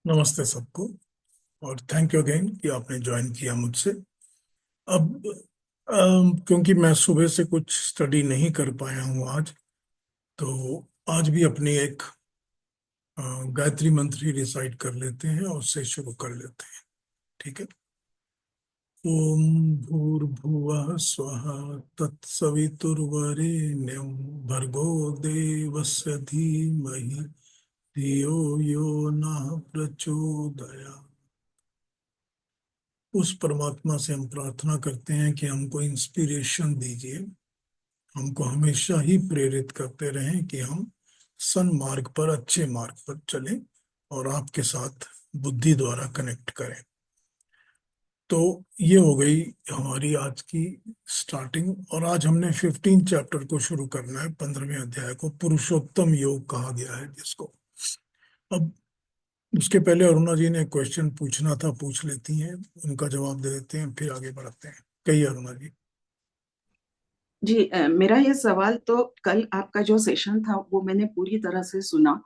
नमस्ते सबको। और थैंक यू अगेन कि आपने ज्वाइन किया मुझसे। अब क्योंकि मैं सुबह से कुछ स्टडी नहीं कर पाया हूँ आज, तो आज भी अपनी एक गायत्री मंत्र ही रिसाइट कर लेते हैं और उससे शुरू कर लेते हैं। ठीक है। ओम भूर्भुवः स्वः तत्सवितुर्वरेण्यं भर्गो देवस्य धीमहि धियो यो नः प्रचोदयात्। उस परमात्मा से हम प्रार्थना करते हैं कि हमको इंस्पिरेशन दीजिए, हमको हमेशा ही प्रेरित करते रहें कि हम सन्मार्ग पर, अच्छे मार्ग पर चलें और आपके साथ बुद्धि द्वारा कनेक्ट करें। तो ये हो गई हमारी आज की स्टार्टिंग। और आज हमने 15 चैप्टर को शुरू करना है, 15वें अध्याय को, पुरुषोत्तम योग कहा गया है जिसको। अब उसके पहले अरुणा जी ने क्वेश्चन पूछना था, पूछ लेती हैं, उनका जवाब दे देते हैं, फिर आगे बढ़ते हैं। कहिए अरुणा जी। जी, मेरा ये सवाल तो कल आपका जो सेशन था वो मैंने पूरी तरह से सुना।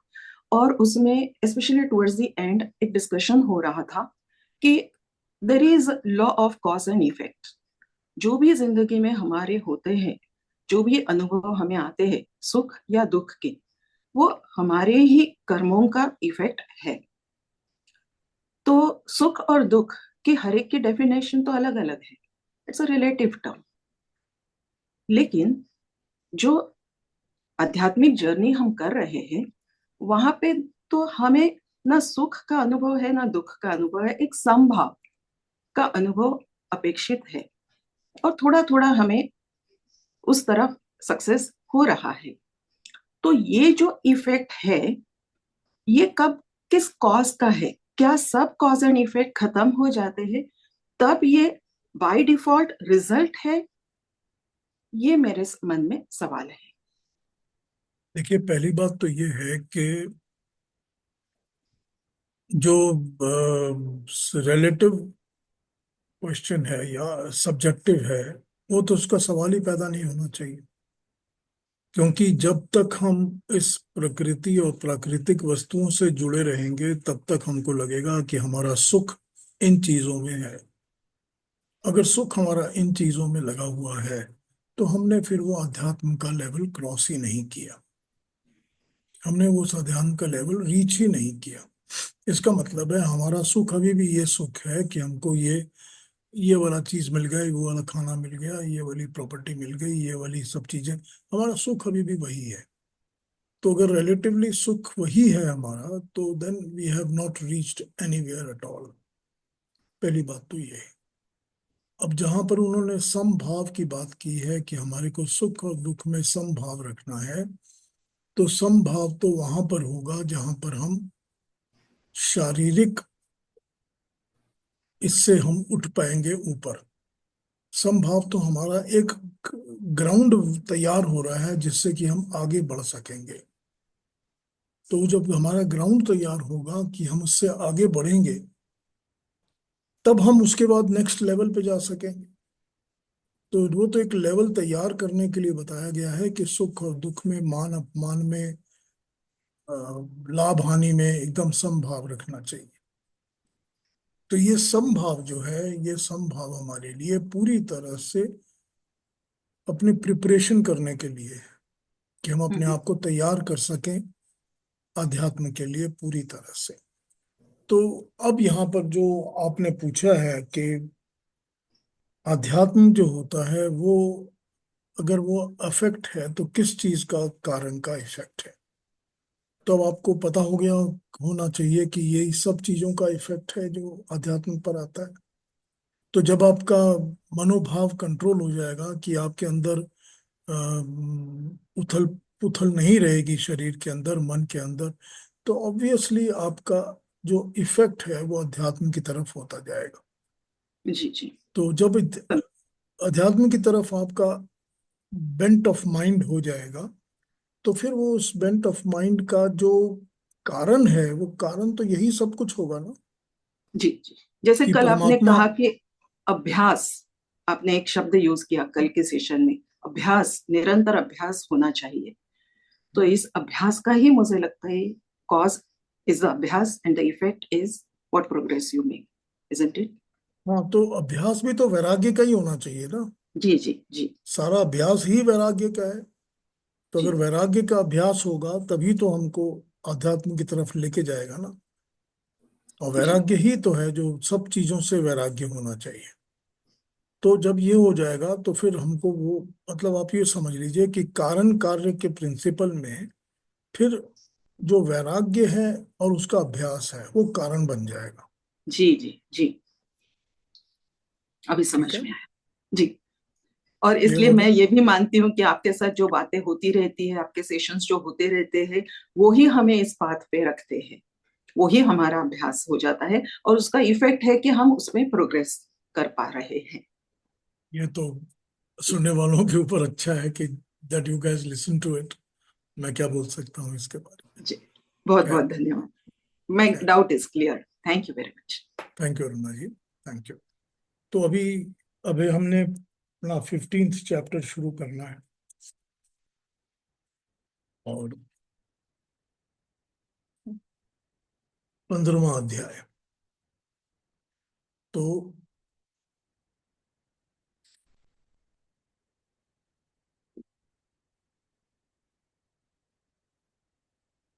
और उसमें स्पेशली टुवर्ड्स द एंड एक डिस्कशन हो रहा था कि there is law of cause and effect. जो भी जिंदगी में हमारे होते हैं, जो भी अनुभव हमें आते हैं सुख या दुख के, वो हमारे ही कर्मों का इफेक्ट है। तो सुख और दुख की हर एक की डेफिनेशन तो अलग अलग है। It's a relative term. लेकिन जो आध्यात्मिक जर्नी हम कर रहे हैं वहां पे तो हमें ना सुख का अनुभव है ना दुख का अनुभव है, एक समभाव का अनुभव अपेक्षित है। और थोड़ा थोड़ा हमें उस तरफ सक्सेस हो रहा है। तो ये जो इफेक्ट है, ये कब किस कॉज का है? क्या सब कॉज एंड इफेक्ट खत्म हो जाते हैं तब ये बाय डिफॉल्ट रिजल्ट है? ये मेरे मन में सवाल है। देखिए, पहली बात तो ये है कि जो रिलेटिव क्वेश्चन है या सब्जेक्टिव है, वो तो उसका सवाल ही पैदा नहीं होना चाहिए। क्योंकि जब तक हम इस प्रकृति और प्राकृतिक वस्तुओं से जुड़े रहेंगे तब तक हमको लगेगा कि हमारा सुख इन चीजों में है। अगर सुख हमारा इन चीजों में लगा हुआ है तो हमने फिर वो अध्यात्म का लेवल क्रॉस ही नहीं किया, हमने वो अध्यात्म का लेवल रीच ही नहीं किया। इसका मतलब है हमारा सुख अभी भी ये सुख है कि हमको ये वाला चीज मिल गया, वो वाला खाना मिल गया, ये वाली प्रॉपर्टी मिल गई, ये वाली सब चीजें, हमारा सुख अभी भी वही है। तो अगर रिलेटिवली सुख वही है हमारा, तो then we have not reached anywhere at all. पहली बात तो ये है। अब जहां पर उन्होंने समभाव की बात की है कि हमारे को सुख और दुख में समभाव रखना है, तो समभाव तो वहां पर होगा जहां पर हम शारीरिक, इससे हम उठ पाएंगे ऊपर। समभाव तो हमारा एक ग्राउंड तैयार हो रहा है जिससे कि हम आगे बढ़ सकेंगे। तो जब हमारा ग्राउंड तैयार होगा कि हम उससे आगे बढ़ेंगे, तब हम उसके बाद नेक्स्ट लेवल पे जा सकेंगे। तो वो तो एक लेवल तैयार करने के लिए बताया गया है कि सुख और दुख में, मान अपमान में, अ, लाभ हानि में एकदम समभाव रखना चाहिए। तो ये समभाव जो है, ये समभाव हमारे लिए पूरी तरह से अपनी प्रिपरेशन करने के लिए है कि हम अपने हम्म। आप को तैयार कर सकें अध्यात्म के लिए पूरी तरह से। तो अब यहाँ पर जो आपने पूछा है कि अध्यात्म जो होता है वो, अगर वो अफेक्ट है तो किस चीज का कारण का इफेक्ट है, तो अब आपको पता हो गया होना चाहिए कि यही सब चीजों का इफेक्ट है जो अध्यात्म पर आता है। तो जब आपका मनोभाव कंट्रोल हो जाएगा कि आपके अंदर उथल पुथल नहीं रहेगी, शरीर के अंदर, मन के अंदर, तो ऑब्वियसली आपका जो इफेक्ट है वो अध्यात्म की तरफ होता जाएगा। जी जी। तो जब अध्यात्म की तरफ आपका बेंट ऑफ माइंड हो जाएगा, तो फिर वो उस बेंट ऑफ माइंड का जो कारण है, वो कारण तो यही सब कुछ होगा ना, जी जी। जैसे कि कल आपने परमात्मा। कहा कि अभ्यास, आपने एक शब्द यूज किया कल के सेशन में, अभ्यास, निरंतर अभ्यास होना चाहिए। तो इस अभ्यास का ही मुझे लगता है cause is the abhyas, and the effect is what progress you make, isn't it? हाँ, तो अभ्यास भी तो वैराग्य का ही होना चाहिए ना। जी जी जी सारा अभ्यास ही वैराग्य का है। तो जी अगर वैराग्य का अभ्यास होगा तभी तो हमको अध्यात्म की तरफ लेके जाएगा ना। और जी वैराग्य ही तो है जो सब चीजों से वैराग्य होना चाहिए। तो जब ये हो जाएगा तो फिर हमको वो, मतलब आप ये समझ लीजिए कि कारण कार्य के प्रिंसिपल में फिर जो वैराग्य है और उसका अभ्यास है वो कारण बन जाएगा। जी जी जी, अभी ठीक समझ है, में आया जी। और क्लियर इसलिए हो मैं गया। ये भी मानती हूँ कि आपके साथ जो बातें होती रहती है, आपके सेशंस जो होते रहते हैं, वो ही हमें इस पाथ पे रखते हैं, वो ही हमारा अभ्यास हो जाता है, और उसका इफेक्ट है कि हम उसमें प्रोग्रेस कर पा रहे हैं। ये तो सुनने वालों के ऊपर अच्छा है कि that you guys listen to it. मैं क्या बोल सकता हूँ इसके बारे में। जी, बहुत बहुत खैर, धन्यवाद। माय खैर, doubt is clear. Thank you very much. Thank you Aruna ji, thank you. तो अभी अभी हमने अपना 15th चैप्टर शुरू करना है, और 15वां अध्याय। तो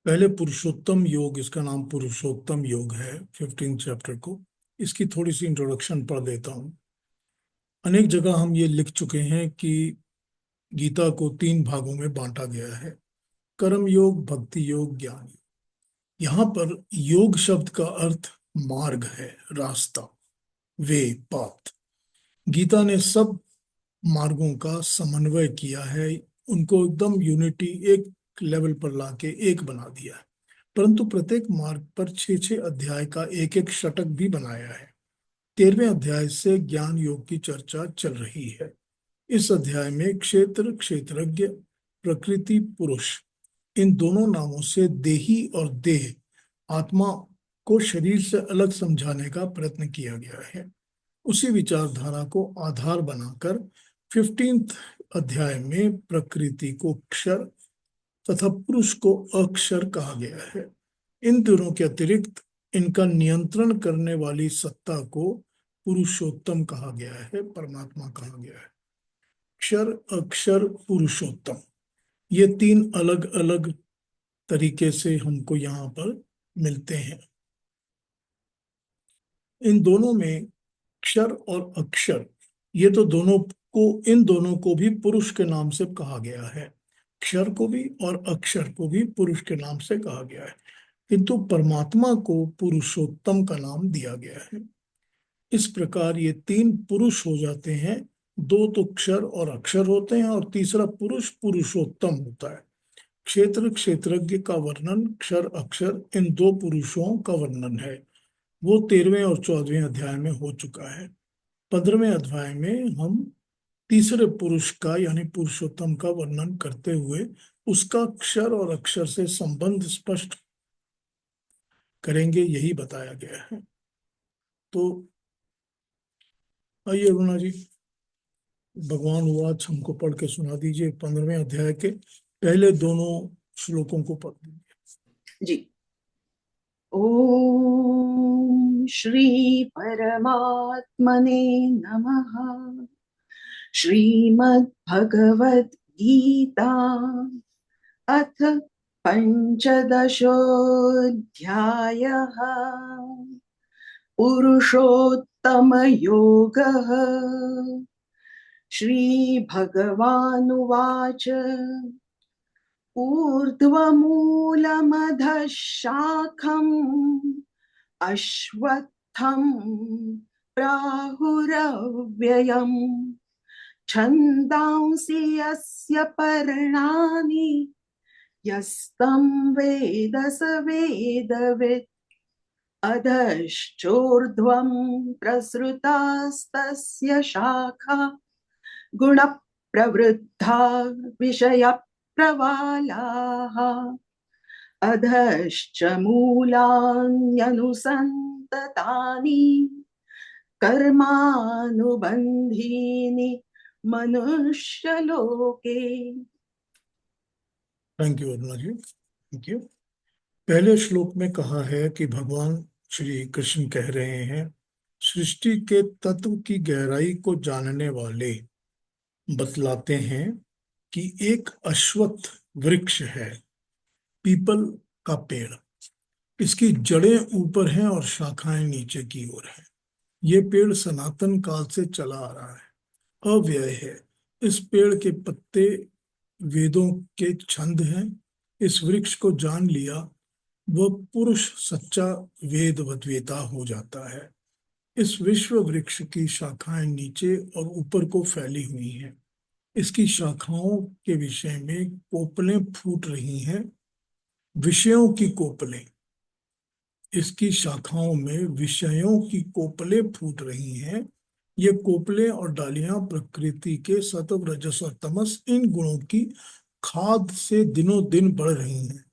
पहले पुरुषोत्तम योग, इसका नाम पुरुषोत्तम योग है 15 चैप्टर को। इसकी थोड़ी सी इंट्रोडक्शन पढ़ देता हूँ। अनेक जगह हम ये लिख चुके हैं कि गीता को 3 भागों में बांटा गया है: कर्म योग, भक्ति योग, ज्ञान योग। यहाँ पर योग शब्द का अर्थ मार्ग है, रास्ता, वे, पाथ। गीता ने सब मार्गों का समन्वय किया है, उनको एकदम यूनिटी, एक लेवल पर लाके एक बना दिया है। परंतु प्रत्येक मार्ग पर 6-6 अध्याय का एक एक षटक भी बनाया है। 13वें अध्याय से ज्ञान योग की चर्चा चल रही है। इस अध्याय में क्षेत्र, क्षेत्रज्ञ, प्रकृति, पुरुष, इन दोनों नामों से देही और देह, आत्मा को शरीर से अलग समझाने का प्रयत्न किया गया है। उसी विचारधारा को आधार बनाकर 15th अध्याय में प्रकृति को क्षर तथा पुरुष को अक्षर कहा गया है। इन दोनों के अतिरिक्त इनका नियंत्रण करने वाली सत्ता को पुरुषोत्तम कहा गया है, परमात्मा कहा गया है। क्षर, अक्षर, पुरुषोत्तम, ये 3 अलग अलग तरीके से हमको यहाँ पर मिलते हैं। इन दोनों में क्षर और अक्षर, ये तो दोनों को, इन दोनों को भी पुरुष के नाम से कहा गया है। क्षर को भी और अक्षर को भी पुरुष के नाम से कहा गया है, किंतु परमात्मा को पुरुषोत्तम का नाम दिया गया है। इस प्रकार ये 3 पुरुष हो जाते हैं। 2 तो क्षर और अक्षर होते हैं और तीसरा पुरुष पुरुषोत्तम होता है। क्षेत्र, क्षेत्रज्ञ का वर्णन, क्षर, अक्षर, इन 2 पुरुषों का वर्णन है। वो 13वें और 14वें अध्याय में हो चुका है। 15वें अध्याय में हम तीसरे पुरुष का यानी पुरुषोत्तम का वर्णन करते हुए उसका क्षर और अक्षर से संबंध स्पष्ट करेंगे, यही बताया गया है। तो आइए अरुणा जी, भगवान वाच हमको पढ़ के सुना दीजिए। 15वें अध्याय के पहले दोनों श्लोकों को पढ़ दीजिए। जी, ओम श्री परमात्मने नमः। श्रीमद् भगवद गीता अथ पंचदशोऽध्यायः। पुरुषोत्तमयोगः। श्रीभगवानुवाच ऊर्ध्वमूलमधः शाखम् अश्वत्थं प्राहुरव्ययम् छन्दांसि यस्य पर्णानि यस्तं वेद स वेदवित्। अधश्चोर्ध्वं प्रसृतास्तस्य शाखा गुणप्रवृद्धा विषयप्रवालाः। अधश्च मूलान्यनुसन्ततानि कर्मानुबन्धीनि मनुष्यलोके। Thank you Aruna ji, thank you. पहले श्लोक में कहा है कि भगवान श्री कृष्ण कह रहे हैं, सृष्टि के तत्व की गहराई को जानने वाले बतलाते हैं कि एक अश्वत्थ वृक्ष है, पीपल का पेड़। इसकी जड़ें ऊपर हैं और शाखाएं नीचे की ओर हैं। ये पेड़ सनातन काल से चला आ रहा है, अव्यय है। इस पेड़ के पत्ते वेदों के छंद हैं। इस वृक्ष को जान लिया वह पुरुष सच्चा वेद वेता हो जाता है। इस विश्व वृक्ष की शाखाएं नीचे और ऊपर को फैली हुई हैं। इसकी शाखाओं के विषय में कोपलें फूट रही हैं, विषयों की कोपलें। इसकी शाखाओं में विषयों की कोपलें फूट रही हैं। ये कोपलें और डालियां प्रकृति के सत्व रजस और तमस इन गुणों की खाद से दिनों दिन बढ़ रही हैं।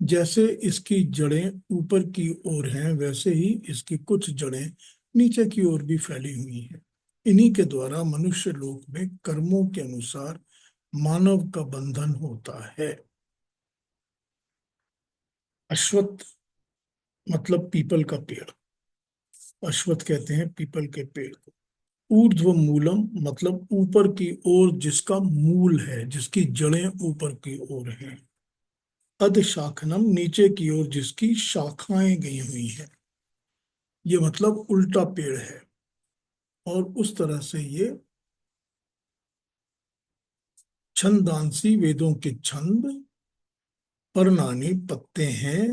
जैसे इसकी जड़ें ऊपर की ओर हैं, वैसे ही इसकी कुछ जड़ें नीचे की ओर भी फैली हुई हैं। इन्हीं के द्वारा मनुष्य लोक में कर्मों के अनुसार मानव का बंधन होता है। अश्वत्थ मतलब पीपल का पेड़। अश्वत्थ कहते हैं पीपल के पेड़ को। ऊर्ध्व मूलम मतलब ऊपर की ओर जिसका मूल है, जिसकी जड़ें ऊपर की ओर हैं। अध शाखनम नीचे की ओर जिसकी शाखाएं गई हुई हैं। ये मतलब उल्टा पेड़ है, और उस तरह से ये छंदांसी वेदों के छंद पर्णानी पत्ते हैं।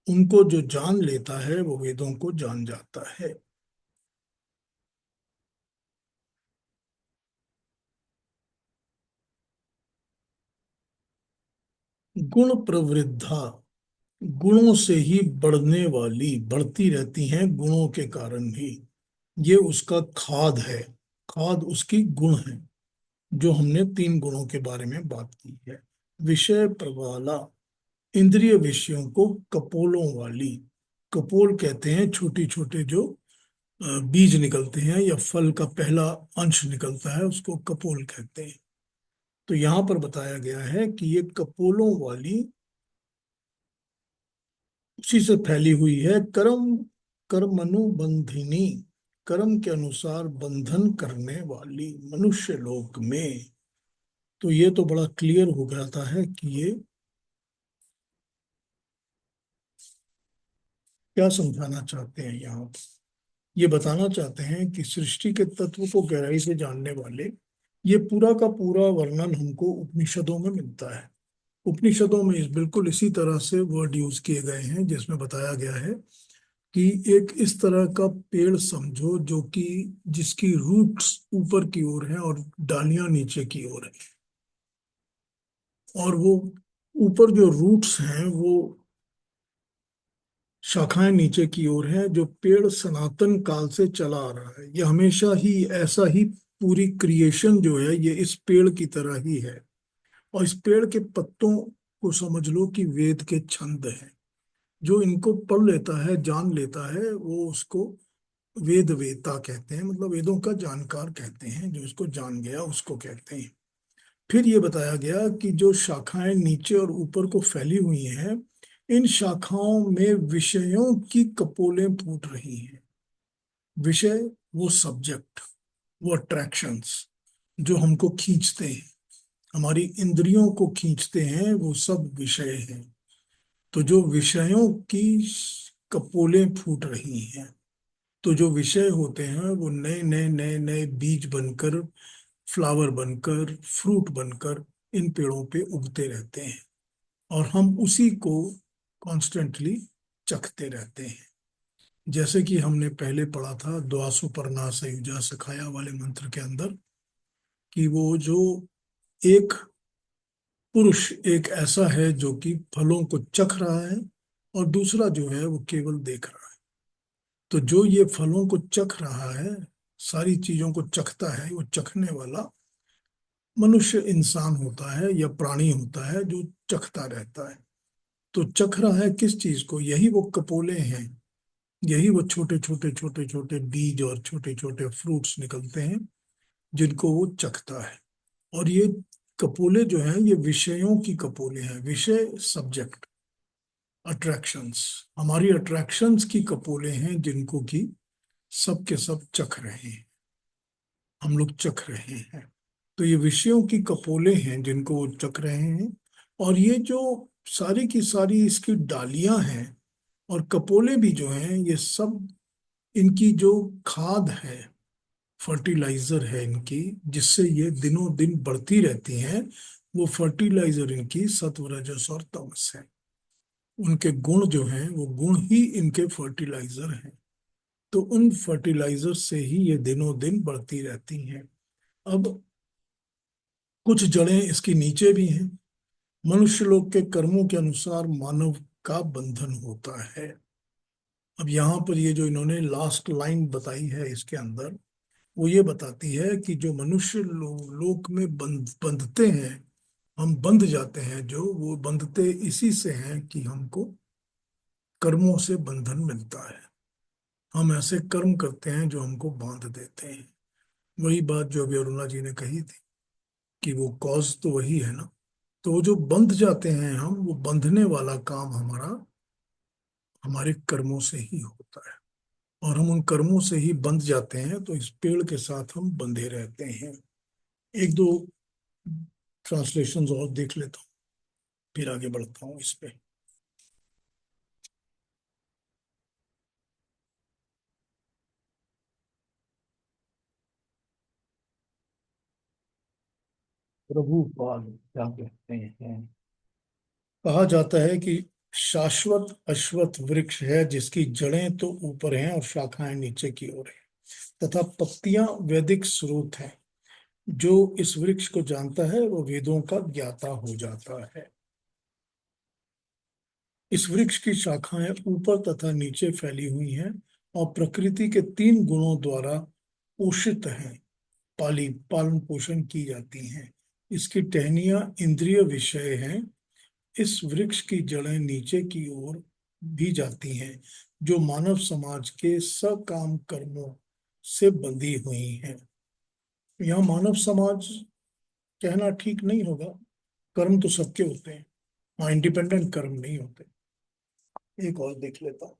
उनको जो जान लेता है वो वेदों को जान जाता है। गुण प्रवृद्धा, गुणों से ही बढ़ने वाली, बढ़ती रहती हैं गुणों के कारण ही। ये उसका खाद है। खाद उसकी गुण है, जो हमने तीन गुणों के बारे में बात की है। विषय प्रवाला, इंद्रिय विषयों को कपोलों वाली। कपोल कहते हैं छोटी छोटे जो बीज निकलते हैं या फल का पहला अंश निकलता है, उसको कपोल कहते हैं। तो यहाँ पर बताया गया है कि ये कपोलों वाली उसी से फैली हुई है। कर्म कर्मनुबंधिनी, कर्म के अनुसार बंधन करने वाली मनुष्य लोक में। तो ये तो बड़ा क्लियर हो जाता है कि ये क्या समझाना चाहते हैं यहाँ पर। ये बताना चाहते हैं कि सृष्टि के तत्व को गहराई से जानने वाले, ये पूरा का पूरा वर्णन हमको उपनिषदों में मिलता है। उपनिषदों में बिल्कुल इसी तरह से वर्ड यूज किए गए हैं, जिसमें बताया गया है कि एक इस तरह का पेड़ समझो जो कि जिसकी रूट्स ऊपर की ओर है और डालियां नीचे की ओर है। और वो ऊपर जो रूट्स हैं वो शाखाएं नीचे की ओर हैं। जो पेड़ सनातन काल से चला आ रहा है, ये हमेशा ही ऐसा ही, पूरी क्रिएशन जो है ये इस पेड़ की तरह ही है। और इस पेड़ के पत्तों को समझ लो कि वेद के छंद हैं। जो इनको पढ़ लेता है, जान लेता है, वो उसको वेद वेता कहते हैं, मतलब वेदों का जानकार कहते हैं। जो इसको जान गया उसको कहते हैं। फिर ये बताया गया कि जो शाखाएं नीचे और ऊपर को फैली हुई हैं, इन शाखाओं में विषयों की कपोलें फूट रही हैं। विषय वो सब्जेक्ट, वो अट्रैक्शंस जो हमको खींचते हैं, हमारी इंद्रियों को खींचते हैं, वो सब विषय हैं। तो जो विषयों की कपोलें फूट रही हैं, तो जो विषय होते हैं वो नए नए नए नए बीज बनकर, फ्लावर बनकर, फ्रूट बनकर इन पेड़ों पे उगते रहते हैं। और हम उसी को कॉन्स्टेंटली चखते रहते हैं। जैसे कि हमने पहले पढ़ा था द्वासुपर्णा सयुजा सखाया वाले मंत्र के अंदर, कि वो जो एक पुरुष एक ऐसा है जो कि फलों को चख रहा है, और दूसरा जो है वो केवल देख रहा है। तो जो ये फलों को चख रहा है, सारी चीजों को चखता है, वो चखने वाला मनुष्य इंसान होता है या प्राणी होता है जो चखता रहता है। तो चख रहा है किस चीज को? यही वो कपोले हैं। यही वो छोटे छोटे छोटे छोटे बीज और छोटे छोटे फ्रूट्स निकलते हैं, जिनको वो चखता है। और ये कपोले जो हैं ये विषयों की कपोले हैं। विषय सब्जेक्ट, अट्रैक्शंस, हमारी अट्रैक्शंस की कपोले हैं जिनको कि सब के सब चख रहे हैं, हम लोग चख रहे हैं। तो ये विषयों की कपोले हैं जिनको वो चख रहे हैं। और ये जो सारी की सारी इसकी डालियां हैं और कपोले भी जो हैं, ये सब इनकी जो खाद है, फर्टिलाइजर है इनकी, जिससे ये दिनों दिन बढ़ती रहती हैं, वो फर्टिलाइजर इनकी सत्व रजस और तमस है। उनके गुण जो हैं वो गुण ही इनके फर्टिलाइजर हैं। तो उन फर्टिलाइजर से ही ये दिनों दिन बढ़ती रहती हैं। अब कुछ जड़ें इसकी नीचे भी हैं। मनुष्य लोग के कर्मों के अनुसार मानव का बंधन होता है। अब यहाँ पर ये जो इन्होंने लास्ट लाइन बताई है इसके अंदर, वो ये बताती है कि जो मनुष्य लोक में बंधते हैं, हम बंध जाते हैं, जो वो बंधते इसी से हैं कि हमको कर्मों से बंधन मिलता है। हम ऐसे कर्म करते हैं जो हमको बांध देते हैं। वही बात जो अभी अरुणा जी ने कही थी कि वो कॉज तो वही है ना। तो वो जो बंध जाते हैं हम, वो बंधने वाला काम हमारा हमारे कर्मों से ही होता है। और हम उन कर्मों से ही बंध जाते हैं, तो इस पेड़ के साथ हम बंधे रहते हैं। एक दो ट्रांसलेशंस और देख लेता हूँ, फिर आगे बढ़ता हूँ इस पे। प्रभुपाल क्या कहते हैं? कहा जाता है कि शाश्वत अश्वत्थ वृक्ष है जिसकी जड़ें तो ऊपर हैं और शाखाएं नीचे की ओर हैं, तथा पत्तियां वैदिक स्रोत हैं। जो इस वृक्ष को जानता है वो वेदों का ज्ञाता हो जाता है। इस वृक्ष की शाखाएं ऊपर तथा नीचे फैली हुई हैं और प्रकृति के तीन गुणों द्वारा पोषित हैं, पाली पालन पोषण की जाती हैं। इसकी टहनियां इंद्रिय विषय हैं। इस वृक्ष की जड़ें नीचे की ओर भी जाती हैं, जो मानव समाज के सकाम कर्मों से बंधी हुई हैं। यहाँ मानव समाज कहना ठीक नहीं होगा, कर्म तो सबके होते हैं। हाँ, इंडिपेंडेंट कर्म नहीं होते। एक और देख लेता हूँ।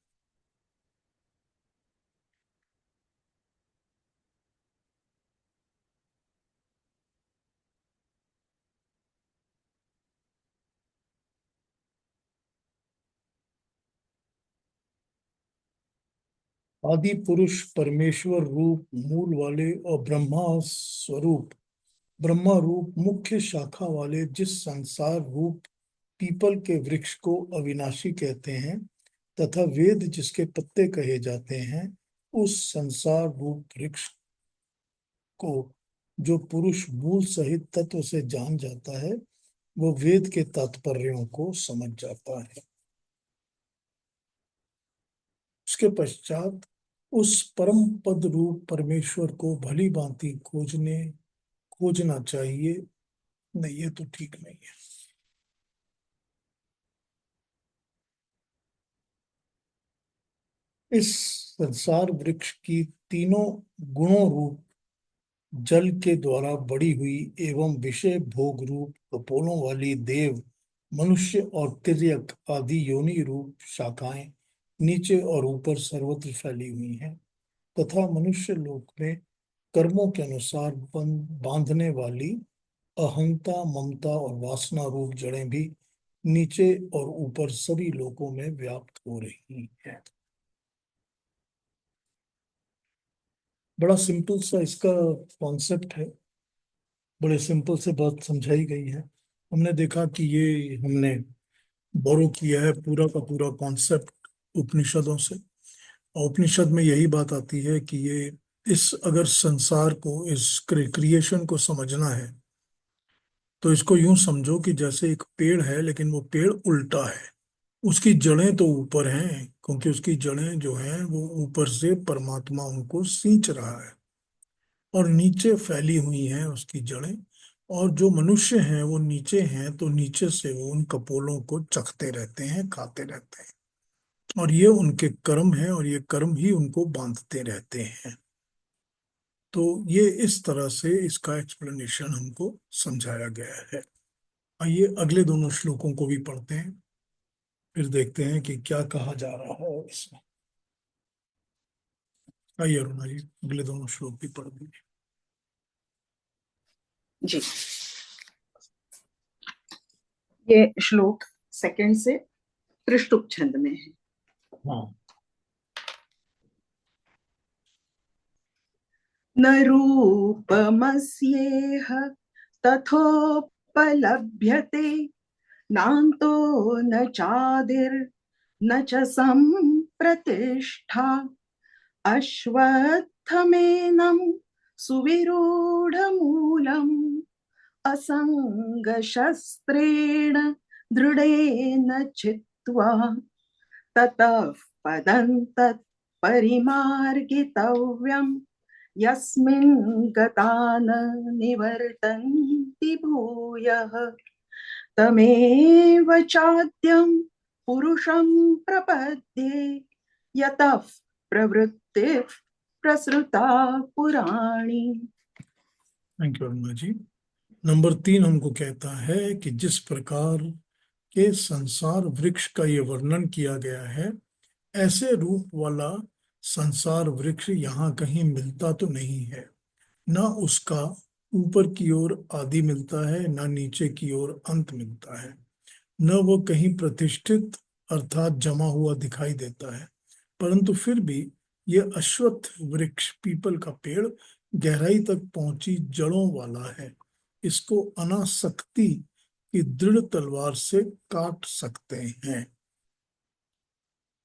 आदि पुरुष परमेश्वर रूप मूल वाले और ब्रह्मा स्वरूप ब्रह्मा रूप मुख्य शाखा वाले जिस संसार रूप पीपल के वृक्ष को अविनाशी कहते हैं, तथा वेद जिसके पत्ते कहे जाते हैं, उस संसार रूप वृक्ष को जो पुरुष मूल सहित तत्व से जान जाता है, वो वेद के तात्पर्यों को समझ जाता है। उसके पश्चात उस परम पद रूप परमेश्वर को भली भांति खोजना चाहिए। नहीं, ये तो ठीक नहीं है। इस संसार वृक्ष की तीनों गुणों रूप जल के द्वारा बड़ी हुई एवं विषय भोग रूप कपोलों वाली देव, मनुष्य और तिर्यक आदि योनि रूप शाखाएं नीचे और ऊपर सर्वत्र फैली हुई हैं, तथा मनुष्य लोक में कर्मों के अनुसार बांधने वाली अहंता ममता और वासना रूप जड़ें भी नीचे और ऊपर सभी लोकों में व्याप्त हो रही हैं। बड़ा सिंपल सा इसका कॉन्सेप्ट है, बड़े सिंपल से बात समझाई गई है। हमने देखा कि ये हमने बोरो किया है पूरा का पूरा कॉन्सेप्ट उपनिषदों से। और उपनिषद में यही बात आती है कि ये इस अगर संसार को, इस क्रिएशन को समझना है, तो इसको यूं समझो कि जैसे एक पेड़ है, लेकिन वो पेड़ उल्टा है। उसकी जड़ें तो ऊपर हैं, क्योंकि उसकी जड़ें जो हैं वो ऊपर से परमात्मा उनको सींच रहा है, और नीचे फैली हुई हैं उसकी जड़ें। और जो मनुष्य हैं वो नीचे हैं, तो नीचे से वो उन कपोलों को चखते रहते हैं, खाते रहते हैं। और ये उनके कर्म हैं, और ये कर्म ही उनको बांधते रहते हैं। तो ये इस तरह से इसका एक्सप्लेनेशन हमको समझाया गया है। आइए अगले दोनों श्लोकों को भी पढ़ते हैं। फिर देखते हैं कि क्या कहा जा रहा है इसमें। आइए अरुणा जी, अगले दोनों श्लोक भी पढ़ दीजिए। जी, ये श्लोक सेकंड से त्रिष्टुप छंद में है। हाँ। न रूपमस्येह तथोपलभ्यते नान्तो न चादिर्न च सम्प्रतिष्ठा अश्वत्थमेनं सुविरूढमूलम् असङ्गशस्त्रेण दृढेन चित्वा ततः पदं तत्परिमार्गितव्यम् यस्मिन् गता न निवर्तन्ति भूयः तमेव चाद्यं पुरुषं प्रपद्ये यतः प्रवृत्तिः प्रसृता पुराणी। Thank you Aruna ji. Number 3 हमको कहता है कि जिस प्रकार के संसार वृक्ष का ये वर्णन किया गया है, ऐसे रूप वाला संसार वृक्ष यहाँ कहीं मिलता तो नहीं है। ना उसका ऊपर की ओर आदि मिलता है, ना नीचे की ओर अंत मिलता है। न वो कहीं प्रतिष्ठित अर्थात जमा हुआ दिखाई देता है। परंतु फिर भी ये अश्वत्थ वृक्ष, पीपल का पेड़, गहराई तक पहुंची जड़ों वाला है। इसको अनासक्ति की दृढ़ तलवार से काट सकते हैं।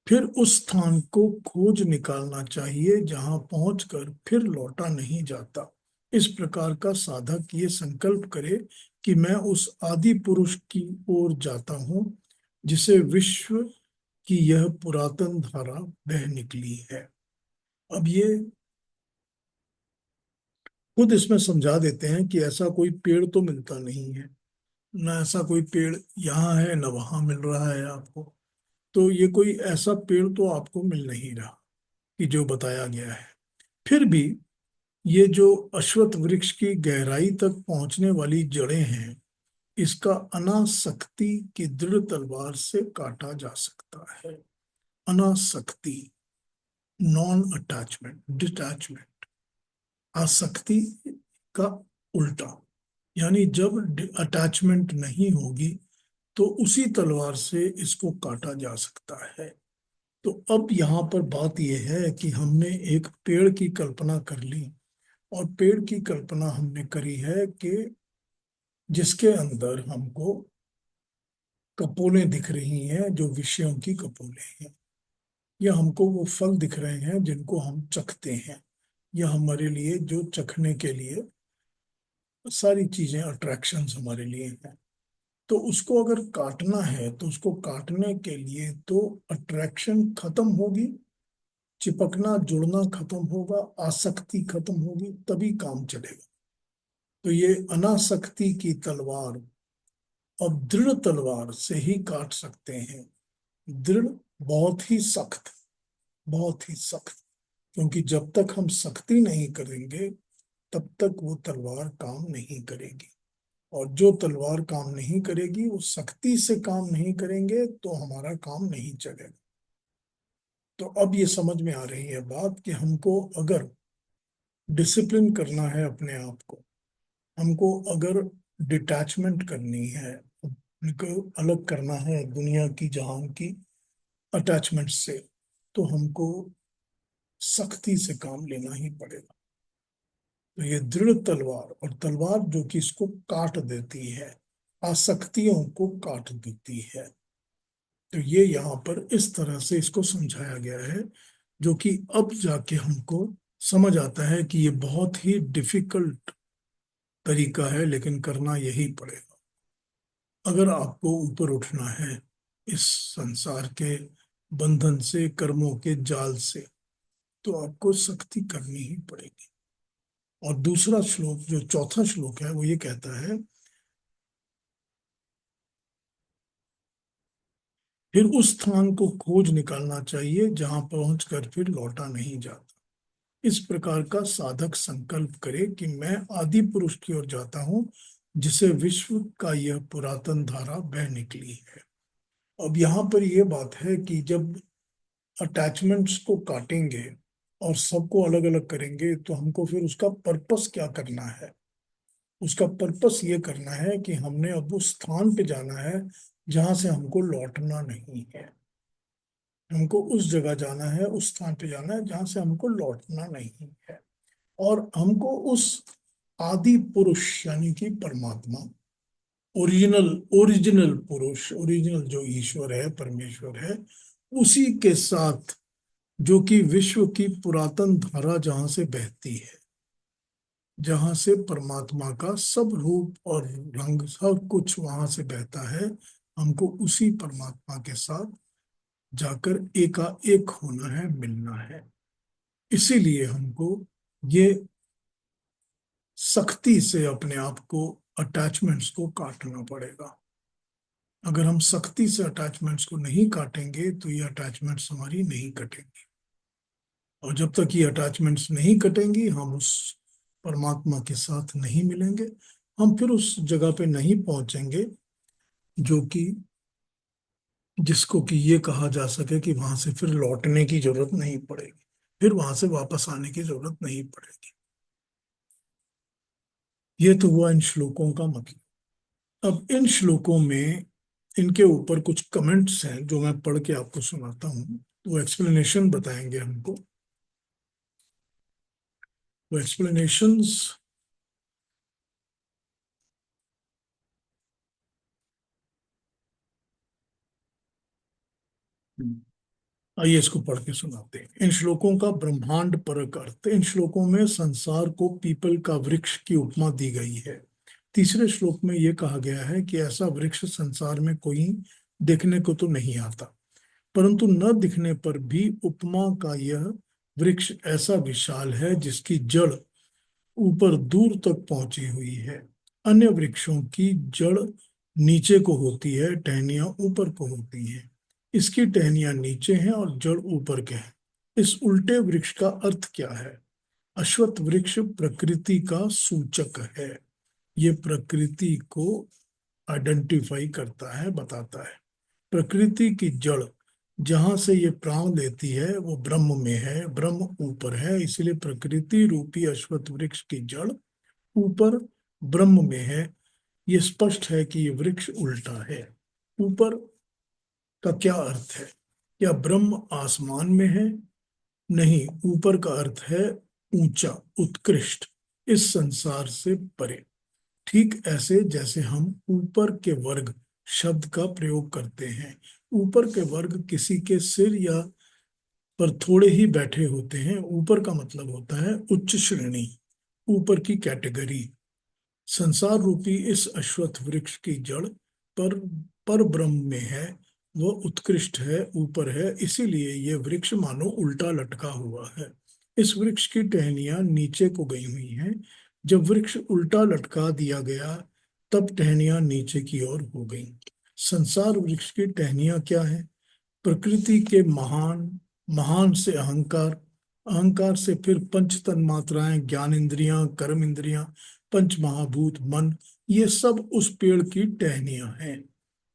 फिर उस स्थान को खोज निकालना चाहिए जहां पहुंचकर फिर लौटा नहीं जाता। इस प्रकार का साधक ये संकल्प करे कि मैं उस आदि पुरुष की ओर जाता हूं जिसे विश्व की यह पुरातन धारा बह निकली है। अब ये खुद इसमें समझा देते हैं कि ऐसा कोई पेड़ तो मिलता नहीं है, ना ऐसा कोई पेड़ यहाँ है न वहां मिल रहा है आपको। तो ये कोई ऐसा पेड़ तो आपको मिल नहीं रहा कि जो बताया गया है। फिर भी ये जो अश्वत्थ वृक्ष की गहराई तक पहुंचने वाली जड़ें हैं, इसका अनासक्ति की दृढ़ तलवार से काटा जा सकता है। अनासक्ति, नॉन अटैचमेंट, डिटैचमेंट। आसक्ति का उल्टा, यानी जब अटैचमेंट नहीं होगी तो उसी तलवार से इसको काटा जा सकता है। तो अब यहाँ पर बात यह है कि हमने एक पेड़ की कल्पना कर ली, और पेड़ की कल्पना हमने करी है कि जिसके अंदर हमको कपोले दिख रही हैं, जो विषयों की कपोले हैं, या हमको वो फल दिख रहे हैं जिनको हम चखते हैं, या हमारे लिए जो चखने के लिए सारी चीजें अट्रैक्शंस हमारे लिए हैं। तो उसको अगर काटना है तो उसको काटने के लिए तो अट्रैक्शन खत्म होगी, चिपकना जुड़ना खत्म होगा, आसक्ति खत्म होगी, तभी काम चलेगा। तो ये अनासक्ति की तलवार अब दृढ़ तलवार से ही काट सकते हैं। दृढ़, बहुत ही सख्त, बहुत ही सख्त। क्योंकि जब तक हम सख्ती नहीं करेंगे तब तक वो तलवार काम नहीं करेगी। और जो तलवार काम नहीं करेगी, वो सख्ती से काम नहीं करेंगे तो हमारा काम नहीं चलेगा। तो अब ये समझ में आ रही है बात कि हमको अगर डिसिप्लिन करना है अपने आप को, हमको अगर डिटैचमेंट करनी है, उनको अलग करना है दुनिया की जहां की अटैचमेंट से, तो हमको सख्ती से काम लेना ही पड़ेगा। तो ये दृढ़ तलवार, और तलवार जो कि इसको काट देती है, आसक्तियों को काट देती है। तो ये यहाँ पर इस तरह से इसको समझाया गया है, जो कि अब जाके हमको समझ आता है कि ये बहुत ही डिफिकल्ट तरीका है, लेकिन करना यही पड़ेगा अगर आपको ऊपर उठना है इस संसार के बंधन से, कर्मों के जाल से। तो आपको सख्ती करनी ही पड़ेगी। और दूसरा श्लोक, जो चौथा श्लोक है, वो ये कहता है, फिर उस स्थान को खोज निकालना चाहिए जहां पहुंचकर फिर लौटा नहीं जाता। इस प्रकार का साधक संकल्प करे कि मैं आदि पुरुष की ओर जाता हूं जिसे विश्व का यह पुरातन धारा बह निकली है। अब यहाँ पर ये बात है कि जब अटैचमेंट्स को काटेंगे और सबको अलग अलग करेंगे तो हमको फिर उसका पर्पस क्या करना है। उसका पर्पस ये करना है कि हमने अब उस स्थान पे जाना है जहां से हमको लौटना नहीं है। हमको उस जगह जाना है, उस स्थान पे जाना है जहां से हमको लौटना नहीं है। और हमको उस आदि पुरुष यानी कि परमात्मा, ओरिजिनल ओरिजिनल पुरुष, ओरिजिनल जो ईश्वर है, परमेश्वर है, उसी के साथ, जो कि विश्व की पुरातन धारा जहां से बहती है, जहां से परमात्मा का सब रूप और रंग सब कुछ वहां से बहता है, हमको उसी परमात्मा के साथ जाकर एकाएक होना है, मिलना है। इसीलिए हमको ये सख्ती से अपने आप को, अटैचमेंट्स को काटना पड़ेगा। अगर हम सख्ती से अटैचमेंट्स को नहीं काटेंगे तो ये अटैचमेंट्स हमारी नहीं कटेंगी। और जब तक ये अटैचमेंट्स नहीं कटेंगी हम उस परमात्मा के साथ नहीं मिलेंगे। हम फिर उस जगह पे नहीं पहुंचेंगे जो कि, जिसको कि ये कहा जा सके कि वहां से फिर लौटने की जरूरत नहीं पड़ेगी, फिर वहां से वापस आने की जरूरत नहीं पड़ेगी। ये तो हुआ इन श्लोकों का मतलब। अब इन श्लोकों में इनके ऊपर कुछ कमेंट्स हैं जो मैं पढ़ के आपको सुनाता हूँ। वो एक्सप्लेनेशन बताएंगे हमको। वो एक्सप्लेनेशंस, आइए इसको पढ़ के सुनाते हैं। इन श्लोकों का ब्रह्मांड परक अर्थ। इन श्लोकों में संसार को पीपल का वृक्ष की उपमा दी गई है। तीसरे श्लोक में यह कहा गया है कि ऐसा वृक्ष संसार में कोई देखने को तो नहीं आता, परंतु न दिखने पर भी उपमा का यह वृक्ष ऐसा विशाल है जिसकी जड़ ऊपर दूर तक पहुंची हुई है। अन्य वृक्षों की जड़ नीचे को होती है, टहनियां ऊपर को होती हैं। इसकी टहनियां नीचे हैं और जड़ ऊपर के हैं। इस उल्टे वृक्ष का अर्थ क्या है? अश्वत्थ वृक्ष प्रकृति का सूचक है। ये प्रकृति को आइडेंटिफाई करता है, बताता है। प्रकृति की जड़ जहां से ये प्राण लेती है वो ब्रह्म में है, ब्रह्म ऊपर है, इसलिए प्रकृति रूपी अश्वत्थ वृक्ष की जड़ ऊपर ब्रह्म में है। ये स्पष्ट है कि ये वृक्ष उल्टा है। ऊपर का क्या अर्थ है? क्या ब्रह्म आसमान में है? नहीं, ऊपर का अर्थ है ऊंचा, उत्कृष्ट, इस संसार से परे। ठीक ऐसे जैसे हम ऊपर के वर्ग शब्द का प्रयोग करते हैं। ऊपर के वर्ग किसी के सिर या पर थोड़े ही बैठे होते हैं। ऊपर का मतलब होता है उच्च श्रेणी, ऊपर की कैटेगरी। संसार रूपी इस अश्वत्थ वृक्ष की जड़ पर ब्रह्म में है, वह उत्कृष्ट है, ऊपर है, इसीलिए यह वृक्ष मानो उल्टा लटका हुआ है। इस वृक्ष की टहनियां नीचे को गई हुई हैं। जब वृक्ष उल्टा लटका दिया गया तब टहनियां नीचे की ओर हो गईं। संसार वृक्ष की टहनियां क्या है? प्रकृति के महान, महान से अहंकार, अहंकार से फिर पंच तन्मात्राएं, ज्ञान इंद्रियां, कर्म इंद्रियां, पंच महाभूत, मन, ये सब उस पेड़ की टहनियां हैं।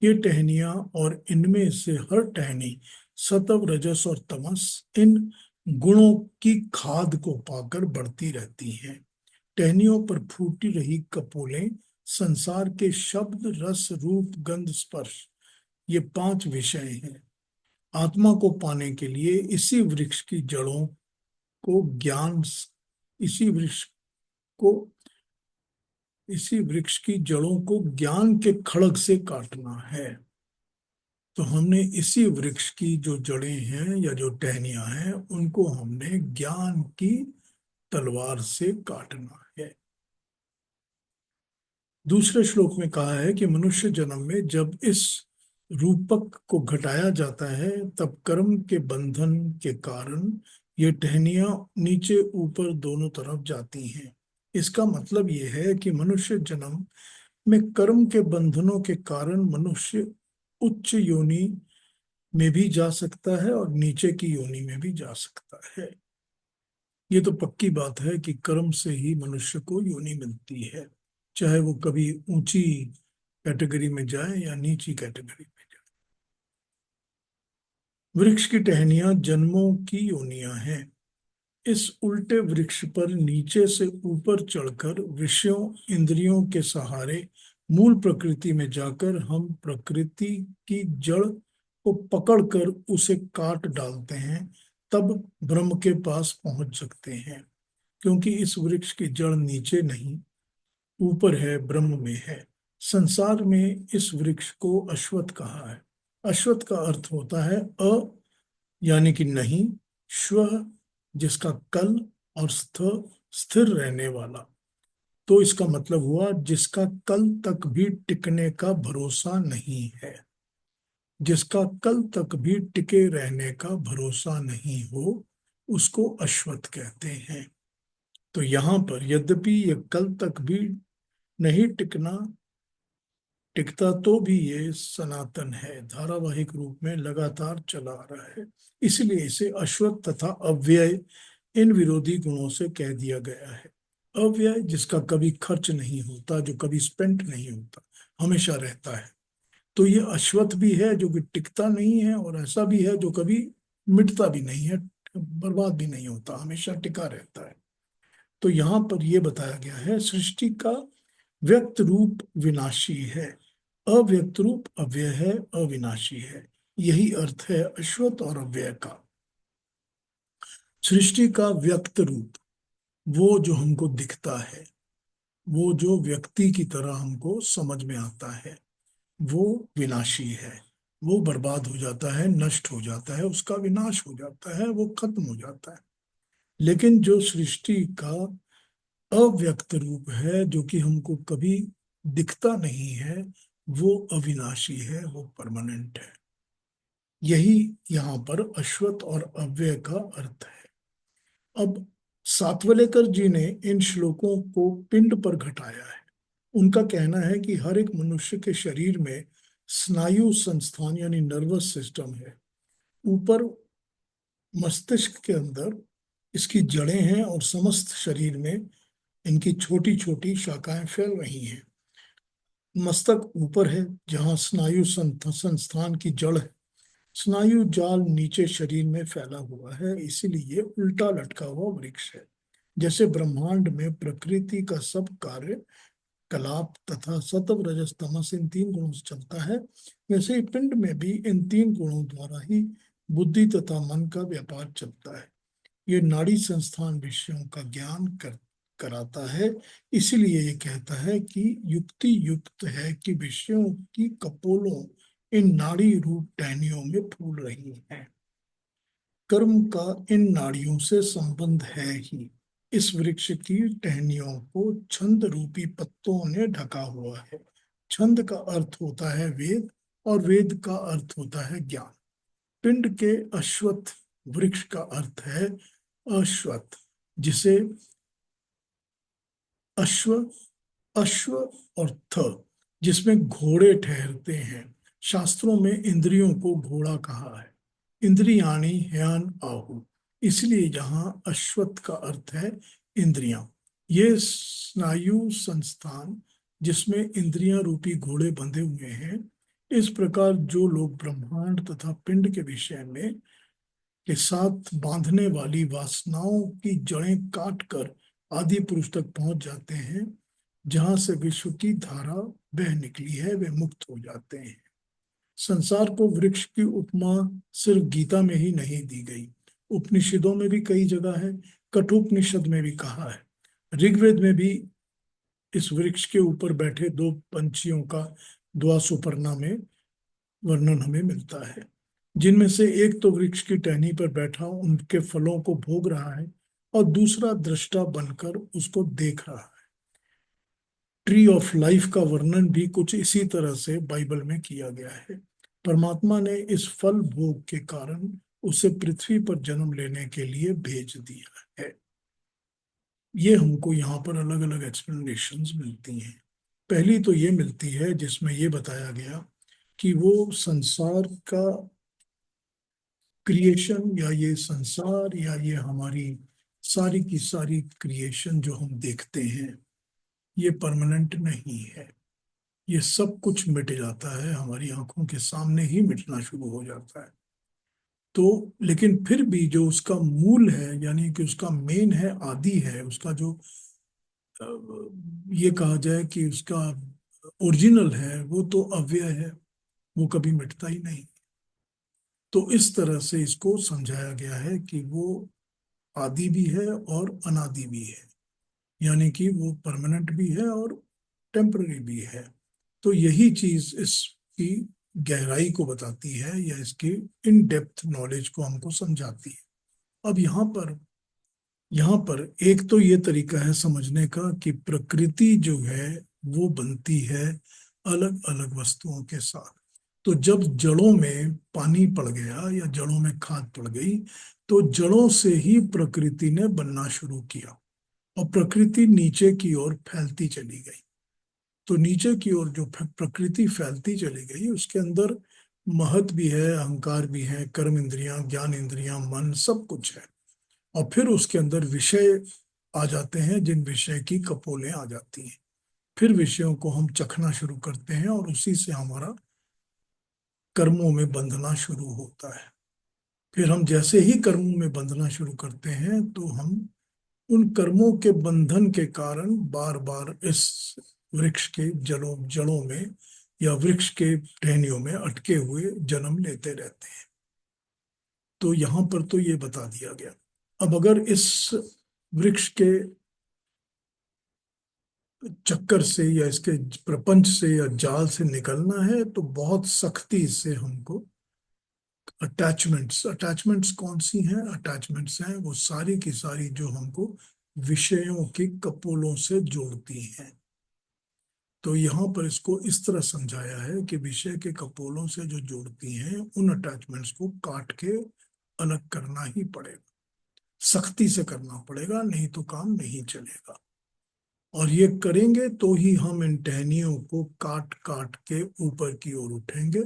ये टहनियां और इनमें से हर टहनी सत्व, रजस और तमस, इन गुणों की खाद को पाकर बढ़ती रहती हैं। टहनियों पर फूटी रही कपोलें संसार के शब्द, रस, रूप, गंध, स्पर्श, ये पांच विषय हैं। आत्मा को पाने के लिए को ज्ञान इसी वृक्ष को इसी वृक्ष की जड़ों को ज्ञान के खड़ग से काटना है। तो हमने इसी वृक्ष की जो जड़ें हैं या जो टहनियां हैं उनको हमने ज्ञान की तलवार से काटना है। दूसरे श्लोक में कहा है कि मनुष्य जन्म में जब इस रूपक को घटाया जाता है तब कर्म के बंधन के कारण ये टहनियां नीचे ऊपर दोनों तरफ जाती हैं। इसका मतलब ये है कि मनुष्य जन्म में कर्म के बंधनों के कारण मनुष्य उच्च योनि में भी जा सकता है और नीचे की योनि में भी जा सकता है। ये तो पक्की बात है कि कर्म से ही मनुष्य को योनि मिलती है, चाहे वो कभी ऊंची कैटेगरी में जाए या नीची कैटेगरी में जाए। वृक्ष की टहनियां जन्मों की योनियां हैं। इस उल्टे वृक्ष पर नीचे से ऊपर चढ़कर विषयों इंद्रियों के सहारे मूल प्रकृति में जाकर हम प्रकृति की जड़ को पकड़कर उसे काट डालते हैं, तब ब्रह्म के पास पहुंच सकते हैं। क्योंकि इस वृक्ष की जड़ नीचे नहीं ऊपर है, ब्रह्म में है। संसार में इस वृक्ष को अश्वत्थ कहा है। अश्वत्थ का अर्थ होता है यानी कि नहीं, श्व जिसका कल, और स्थिर रहने वाला। तो इसका मतलब हुआ जिसका कल तक भी टिकने का भरोसा नहीं है। जिसका कल तक भी टिके रहने का भरोसा नहीं हो, उसको अश्वत्थ कहते हैं। तो यहाँ पर यद्यपि ये कल तक भी नहीं टिकता, तो भी ये सनातन है, धारावाहिक रूप में लगातार चला आ रहा है। इसलिए इसे अश्वत्थ तथा अव्यय इन विरोधी गुणों से कह दिया गया है। अव्यय जिसका कभी खर्च नहीं होता, जो कभी स्पेंट नहीं होता, हमेशा रहता है। तो ये अश्वत्थ भी है जो कि टिकता नहीं है, और ऐसा भी है जो कभी मिटता भी नहीं है, बर्बाद भी नहीं होता, हमेशा टिका रहता है। तो यहाँ पर यह बताया गया है सृष्टि का व्यक्त रूप विनाशी है, अव्यक्त रूप अव्यय है, अविनाशी है। यही अर्थ है अश्वत्थ और अव्यय का। सृष्टि का व्यक्त रूप, वो जो हमको दिखता है, वो जो व्यक्ति की तरह हमको समझ में आता है, वो विनाशी है। वो बर्बाद हो जाता है, नष्ट हो जाता है, उसका विनाश हो जाता है, वो खत्म हो जाता है। लेकिन जो सृष्टि का अव्यक्त रूप है, जो कि हमको कभी दिखता नहीं है, वो अविनाशी है, वो परमानेंट है। यही यहाँ पर अश्वत्थ और अव्यय का अर्थ है। अब सातवलेकर जी ने इन श्लोकों को पिंड पर घटाया है। उनका कहना है कि हर एक मनुष्य के शरीर में स्नायु संस्थान यानी नर्वस सिस्टम है। ऊपर मस्तिष्क के अंदर इसकी जड़ें हैं, और समस्त शरीर में इनकी छोटी छोटी शाखाएं फैल रही हैं। मस्तक ऊपर है, जहां स्नायु संस्थान की जड़ है। स्नायु जाल नीचे शरीर में फैला हुआ है, इसीलिए उल्टा लटका हुआ वृक्ष है। जैसे ब्रह्मांड में प्रकृति का सब कार्य कलाप तथा सत्व रजस तमस इन तीन गुणों से चलता है, वैसे ही पिंड में भी इन तीन गुणों द्वारा ही बुद्धि तथा मन का व्यापार चलता है। ये नाड़ी संस्थान विषयों का ज्ञान कराता है। इसीलिए ये कहता है कि युक्ति युक्त है कि विषयों की कपोलों इन नाड़ी रूप टहनियों में फूल रही हैं। कर्म का इन नाड़ियों से संबंध है ही। इस वृक्ष की टहनियों को छंद रूपी पत्तों ने ढका हुआ है। छंद का अर्थ होता है वेद, और वेद का अर्थ होता है ज्ञान। पिंड के अश्वत्थ वृक्ष का अर्थ है अश्वत्थ, जिसे अश्व अश्व और थ जिसमें घोड़े ठहरते हैं। शास्त्रों में इंद्रियों को घोड़ा कहा है। इंद्रियाणि ह्यान आहु, इसलिए जहां अश्वत्थ का अर्थ है इंद्रियां, ये स्नायु संस्थान जिसमें इंद्रियां रूपी घोड़े बंधे हुए हैं। इस प्रकार जो लोग ब्रह्मांड तथा पिंड के विषय में के साथ बांधने वाली वासनाओं की जड़ें काट कर आदि पुरुष तक पहुंच जाते हैं, जहां से विश्व की धारा बह निकली है, वे मुक्त हो जाते हैं। संसार को वृक्ष की उपमा सिर्फ गीता में ही नहीं दी गई, उपनिषदों में भी कई जगह है। कठोपनिषद में भी कहा है। ऋग्वेद में भी इस वृक्ष के ऊपर बैठे दो पंछियों का द्वासुपर्णा में वर्णन हमें मिलता है, जिनमें से एक तो वृक्ष की टहनी पर बैठा उनके फलों को भोग रहा है, और दूसरा दृष्टा बनकर उसको देख रहा है। ट्री ऑफ लाइफ का वर्णन भी कुछ इसी तरह से बाइबल में किया गया है। परमात्मा ने इस फल भोग के कारण उसे पृथ्वी पर जन्म लेने के लिए भेज दिया है। ये हमको यहाँ पर अलग अलग एक्सप्लेनेशंस मिलती हैं। पहली तो ये मिलती है जिसमें ये बताया गया कि वो संसार का क्रिएशन, या ये संसार, या ये हमारी सारी की सारी क्रिएशन जो हम देखते हैं, ये परमानेंट नहीं है। ये सब कुछ मिट जाता है, हमारी आंखों के सामने ही मिटना शुरू हो जाता है। तो लेकिन फिर भी जो उसका मूल है, यानी कि उसका मेन है, आदि है, उसका जो अ, ये कहा जाए कि उसका ओरिजिनल है, वो तो अव्यय है, वो कभी मिटता ही नहीं। तो इस तरह से इसको समझाया गया है कि वो आदि भी है और अनादि भी है, यानी कि वो परमानेंट भी है और टेम्पररी भी है। तो यही चीज इसकी गहराई को बताती है, या इसकी इन डेप्थ नॉलेज को हमको समझाती है। अब यहाँ पर एक तो ये तरीका है समझने का कि प्रकृति जो है वो बनती है अलग अलग वस्तुओं के साथ। तो जब जड़ों में पानी पड़ गया या जड़ों में खाद पड़ गई, तो जड़ों से ही प्रकृति ने बनना शुरू किया, और प्रकृति नीचे की ओर फैलती चली गई। तो नीचे की ओर जो प्रकृति फैलती चली गई, उसके अंदर महत भी है, अहंकार भी है, कर्म इंद्रियां, ज्ञान इंद्रियां, मन, सब कुछ है। और फिर उसके अंदर विषय आ जाते हैं, जिन विषय की कपोलें आ जाती हैं। फिर विषयों को हम चखना शुरू करते हैं, और उसी से हमारा कर्मों में बंधना शुरू होता है। फिर हम जैसे ही कर्मों में बंधना शुरू करते हैं, तो हम उन कर्मों के बंधन के कारण बार बार इस वृक्ष के जड़ों जड़ों में या वृक्ष के टहनियों में अटके हुए जन्म लेते रहते हैं। तो यहां पर तो ये बता दिया गया। अब अगर इस वृक्ष के चक्कर से या इसके प्रपंच से या जाल से निकलना है, तो बहुत सख्ती से हमको अटैचमेंट्स कौन सी हैं? अटैचमेंट्स हैं वो सारी की सारी जो हमको विषयों के कपोलों से जोड़ती हैं। तो यहाँ पर इसको इस तरह समझाया है कि विषय के कपोलों से जो जोड़ती हैं, उन अटैचमेंट्स को काट के अलग करना ही पड़ेगा, सख्ती से करना पड़ेगा, नहीं तो काम नहीं चलेगा। और ये करेंगे तो ही हम इन टहनियों को काट काट के ऊपर की ओर उठेंगे,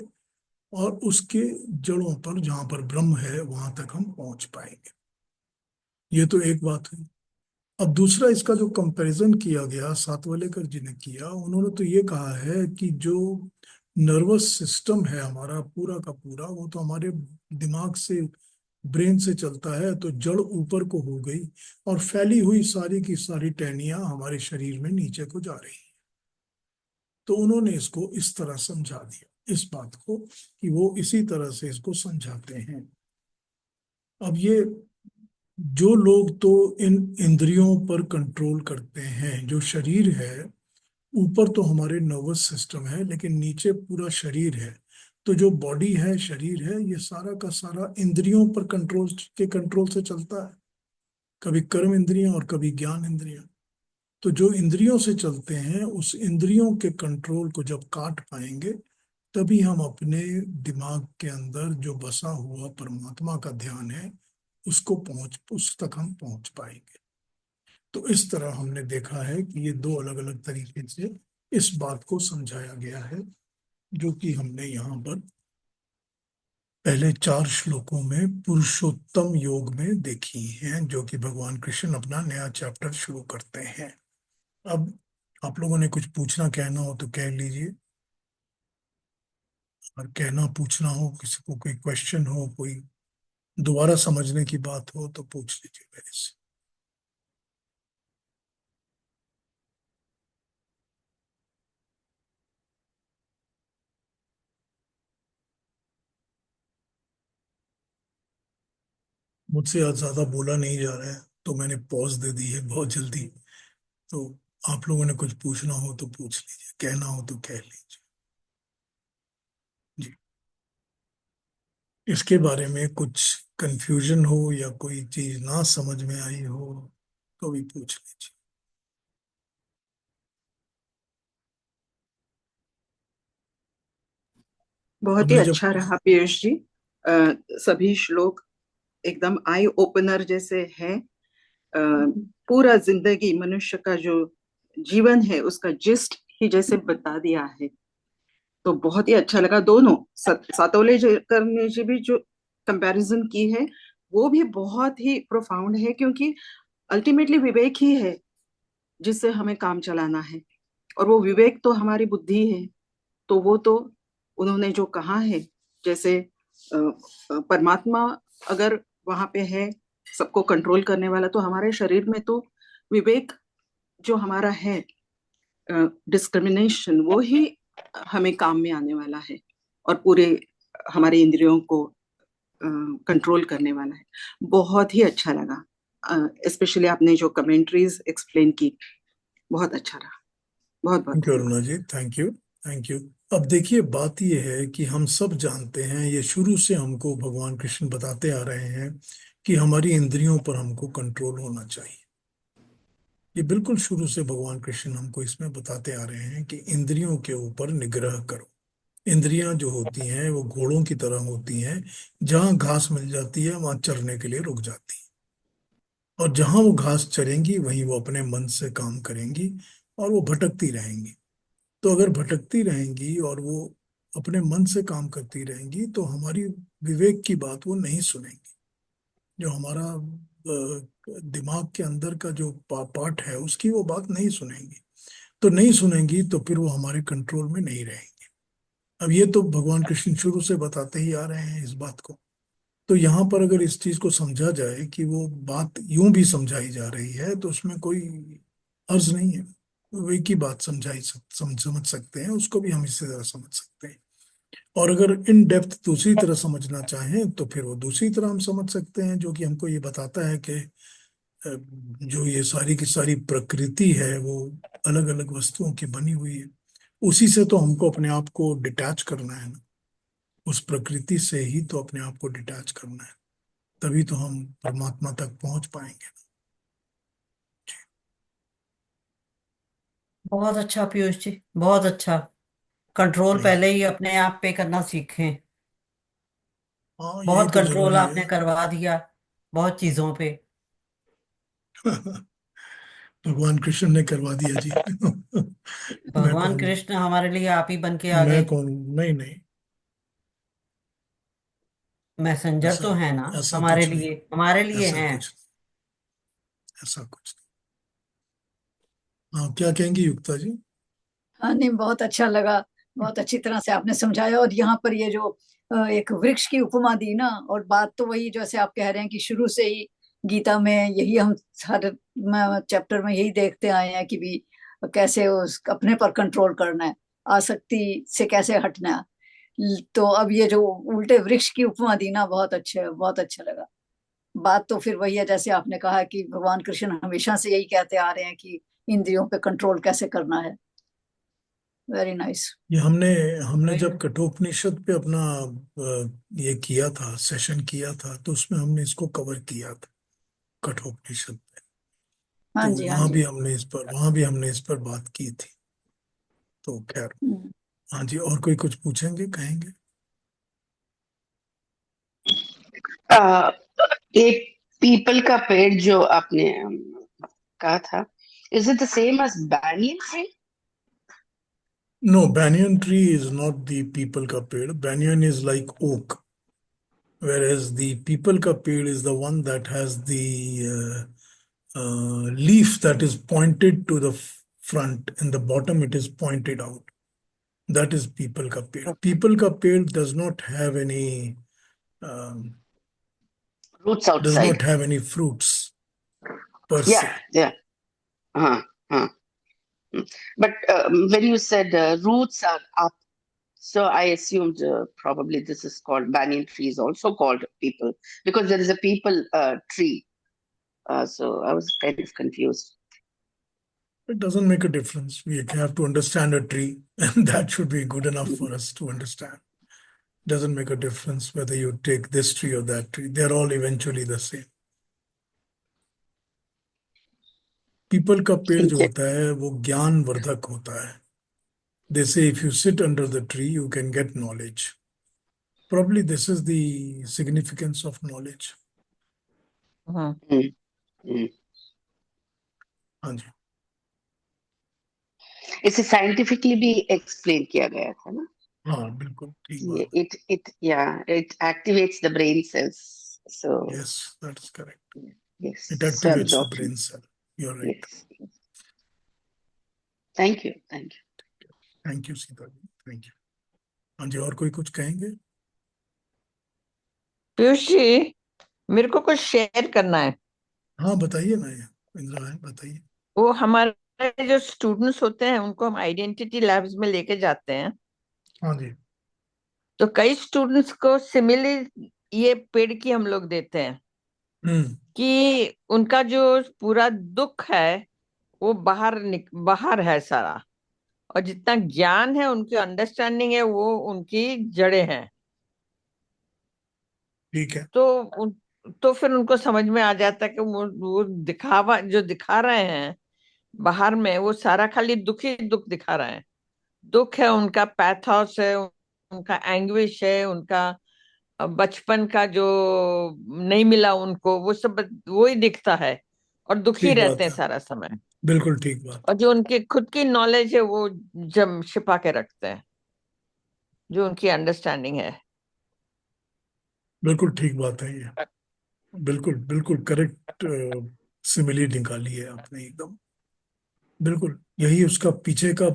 और उसके जड़ों पर, जहां पर ब्रह्म है, वहां तक हम पहुंच पाएंगे। ये तो एक बात है। अब दूसरा इसका जो कंपैरिजन किया गया, सातवलेकर जी ने किया, उन्होंने तो ये कहा है कि जो नर्वस सिस्टम है हमारा पूरा का पूरा, वो तो हमारे दिमाग से, ब्रेन से चलता है। तो जड़ ऊपर को हो गई, और फैली हुई सारी की सारी टहनियां हमारे शरीर में नीचे को जा रही हैं। तो उन्होंने इसको इस तरह समझा दिया, इस बात को, कि वो इसी तरह से इसको समझाते हैं। अब ये जो लोग तो इन इंद्रियों पर कंट्रोल करते हैं, जो शरीर है, ऊपर तो हमारे नर्वस सिस्टम है, लेकिन नीचे पूरा शरीर है। तो जो बॉडी है, शरीर है, ये सारा का सारा इंद्रियों पर कंट्रोल से चलता है। कभी कर्म इंद्रियां और कभी ज्ञान इंद्रियां। तो जो इंद्रियों से चलते हैं, उस इंद्रियों के कंट्रोल को जब काट पाएंगे, तभी हम अपने दिमाग के अंदर जो बसा हुआ परमात्मा का ध्यान है, उस तक हम पहुंच पाएंगे। तो इस तरह हमने देखा है कि ये दो अलग अलग तरीके से इस बात को समझाया गया है, जो कि हमने यहाँ पर पहले 4 श्लोकों में पुरुषोत्तम योग में देखी हैं, जो कि भगवान कृष्ण अपना नया चैप्टर शुरू करते हैं। अब आप लोगों ने कुछ पूछना कहना हो तो कह लीजिए, और कहना पूछना हो, किसी को कोई क्वेश्चन हो, कोई दोबारा समझने की बात हो, तो पूछ लीजिए मेरे से। मुझसे आज ज्यादा बोला नहीं जा रहा है, तो मैंने पॉज दे दी है बहुत जल्दी। तो आप लोगों ने कुछ पूछना हो तो पूछ लीजिए, कहना हो तो कह लीजिए जी। इसके बारे में कुछ कंफ्यूजन हो या कोई चीज ना समझ में आई हो, तो भी पूछ लीजिए। बहुत ही हमने जब अच्छा रहा पीयूष जी। अ, सभी श्लोक एकदम आई ओपनर जैसे हैं। पूरा जिंदगी मनुष्य का जो जीवन है उसका जिस्ट ही जैसे बता दिया है। तो बहुत ही अच्छा लगा। दोनों सातोले ने जी भी जो कंपैरिजन की है वो भी बहुत ही प्रोफाउंड है, क्योंकि अल्टीमेटली विवेक ही है जिससे हमें काम चलाना है। और वो विवेक तो हमारी बुद्धि है। तो वो तो उन्होंने जो कहा है, जैसे परमात्मा अगर वहां पे है, सबको कंट्रोल करने वाला, तो हमारे शरीर में तो विवेक जो हमारा है, डिस्क्रिमिनेशन, वो ही हमें काम में आने वाला है और पूरे हमारे इंद्रियों को कंट्रोल करने वाला है। बहुत ही अच्छा लगा, स्पेशली आपने जो कमेंट्रीज एक्सप्लेन की, बहुत अच्छा रहा। बहुत बहुत थैंक यू धन्यवाद। Aruna ji, thank you, thank you. अब देखिए, बात यह है कि हम सब जानते हैं, ये शुरू से हमको भगवान कृष्ण बताते आ रहे हैं कि हमारी इंद्रियों पर हमको कंट्रोल होना चाहिए। ये बिल्कुल शुरू से भगवान कृष्ण हमको इसमें बताते आ रहे हैं कि इंद्रियों के ऊपर निग्रह करो। इंद्रियां जो होती हैं वो घोड़ों की तरह होती हैं, जहां घास मिल जाती है वहां चरने के लिए रुक जाती है, और जहां वो घास चरेंगी वहीं वो अपने मन से काम करेंगी, और वो भटकती रहेंगी। तो अगर भटकती रहेंगी और वो अपने मन से काम करती रहेंगी तो हमारी विवेक की बात वो नहीं सुनेंगी। जो हमारा दिमाग के अंदर का जो पार्ट है उसकी वो बात नहीं सुनेंगी। तो नहीं सुनेंगी तो फिर वो हमारे कंट्रोल में नहीं रहेंगी। अब ये तो भगवान कृष्ण शुरू से बताते ही आ रहे हैं इस बात को। तो यहाँ पर अगर इस चीज को समझा जाए कि वो बात यूं भी समझाई जा रही है तो उसमें कोई अर्ज नहीं है। वो एक ही बात समझ सकते हैं, उसको भी हम इसी तरह समझ सकते हैं। और अगर इन डेप्थ दूसरी तरह समझना चाहें तो फिर वो दूसरी तरह हम समझ सकते हैं, जो कि हमको ये बताता है कि जो ये सारी की सारी प्रकृति है वो अलग अलग वस्तुओं की बनी हुई है। उसी से तो हमको अपने आप को डिटैच करना है ना। उस प्रकृति से ही तो अपने आप को डिटैच करना है, तभी तो हम परमात्मा तक पहुंच पाएंगे। बहुत अच्छा पीयूष जी, बहुत अच्छा। कंट्रोल थैंक पहले ही अपने आप पे करना सीखें। हाँ, यही बहुत तो कंट्रोल जरूरी है। आपने करवा दिया बहुत चीजों पे। भगवान कृष्ण ने करवा दिया जी। मैं भगवान कौन? कृष्ण हमारे लिए आप ही बन के आ मैं गए। कौन? नहीं नहीं, मैसेंजर ऐसा तो है ना, ऐसा कुछ नहीं, हमारे लिए ऐसा हैं। कुछ ऐसा कुछ नहीं। हाँ, क्या कहेंगी युक्ता जी? हाँ नहीं, बहुत अच्छा लगा। बहुत अच्छी तरह से आपने समझाया। और यहाँ पर ये जो एक वृक्ष की उपमा दी ना, और बात तो वही जैसे आप कह रहे हैं कि शुरू से ही गीता में यही हम हर चैप्टर में यही देखते आए हैं कि भी कैसे उस अपने पर कंट्रोल करना है, आसक्ति से कैसे हटना है। तो अब ये जो उल्टे वृक्ष की उपमा दी ना, बहुत अच्छे, बहुत अच्छा लगा। बात तो फिर वही है जैसे आपने कहा कि भगवान कृष्ण हमेशा से यही कहते आ रहे हैं कि इंद्रियों पे कंट्रोल कैसे करना है। Very nice. ये हमने हमने वही जब ना। कठोपनिषद पे अपना ये किया था, सेशन किया था, तो उसमें हमने इसको कवर किया था, कठोपनिषद पे। हाँ तो जी, हाँ जी। वहां भी हमने इस पर बात की थी। तो खैर, हम्म। हाँ जी, और कोई कुछ पूछेंगे, कहेंगे? आ, एक पीपल का पेड़ जो आपने कहा था, is it the same as banyan tree? No, banyan tree is not the peepal का पेड़. Banyan is like oak, whereas the peepal का पेड़ is the one that has the leaf that is pointed to the front, and the bottom it is pointed out. That is people का पेड़. People का पेड़ um, Roots does outside. not have any fruits per Yeah, se. yeah. uh But when you said roots are up, so I assumed probably this is called banyan tree is also called people because there is a people tree. So I was kind of confused. It doesn't make a difference. We have to understand a tree, and that should be good enough for us to understand. Doesn't make a difference whether you take this tree or that tree. They're all eventually the same. People का पेड़ जो Thank you. होता है वो ज्ञान वर्धक होता है. They say if you sit under the tree, you can get knowledge. Probably this is the significance of knowledge. हाँ। Mm, mm. हाँ जी, इसे साइंटिफिकली भी एक्सप्लेन किया गया था ना हाँ बिल्कुल ठीक कि बात. it activates the brain cells, so Yes, that's correct. yes, It so activates the absorption. brain cell. You're right. Yes, yes. Thank you. Thank you Sita ji, thank you. हाँ जी, और कोई कुछ कहेंगे? पीयूष जी, मेरे को कुछ शेयर करना है। हाँ बताइए ना, ये इंदिरा बहन बताइए। वो हमारे जो स्टूडेंट्स होते हैं उनको हम आइडेंटिटी लैब्स में लेके जाते हैं, हाँ जी। तो कई स्टूडेंट्स को सिमिलर ये पेड़ की हम लोग देते हैं हम्म। कि उनका जो पूरा दुख है वो बाहर है सारा, और जितना ज्ञान है, उनकी अंडरस्टैंडिंग है, वो उनकी जड़ें हैं। ठीक है। तो तो फिर उनको समझ में आ जाता है कि वो दिखावा जो दिखा रहे हैं बाहर में, वो सारा खाली दुख ही दुख दिखा रहे हैं। दुख है, उनका पैथोस है, उनका एंग्विश है, उनका बचपन का जो नहीं मिला उनको, वो सब वो ही दिखता है, और दुखी ठीक रहते बात हैं है, सारा समय। बिल्कुल ठीक बात। और जो उनकी खुद की नॉलेज है वो जम छिपा के रखते हैं, जो उनकी अंडरस्टैंडिंग है। बिल्कुल ठीक बात है ये, बिल्कुल बिल्कुल करेक्ट सिमिली निकाली है आपने एकदम। बिल्कुल यही उसका पीछे का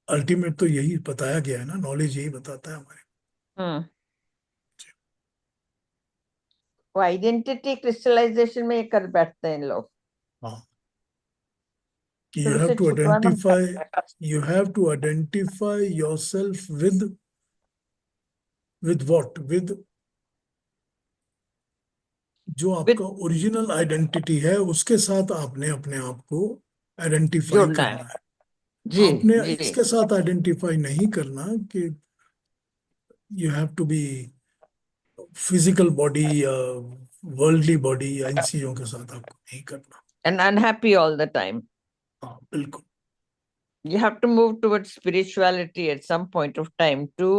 अल्टीमेट तो यही बताया गया है ना, नॉलेज यही बताता है हमारे। हम्म। वो आइडेंटिटी क्रिस्टलाइजेशन में ये कर बैठते हैं इन लोग। हाँ, कि फिर यू हैव उसे टू छुपाना। Identify, you have to identify yourself with what, with जो आपका विद ओरिजिनल आइडेंटिटी है उसके साथ आपने अपने आप को आइडेंटिफाई जोड़ना है। करना है। जी आपने जी। इसके साथ आइडेंटिफाई नहीं करना कि you have to be physical body या वर्ल्डली बॉडी, या इन चीजों के साथ आपको नहीं करना। And unhappy all the time. हाँ बिल्कुल। You have to move towards spirituality at some point of time to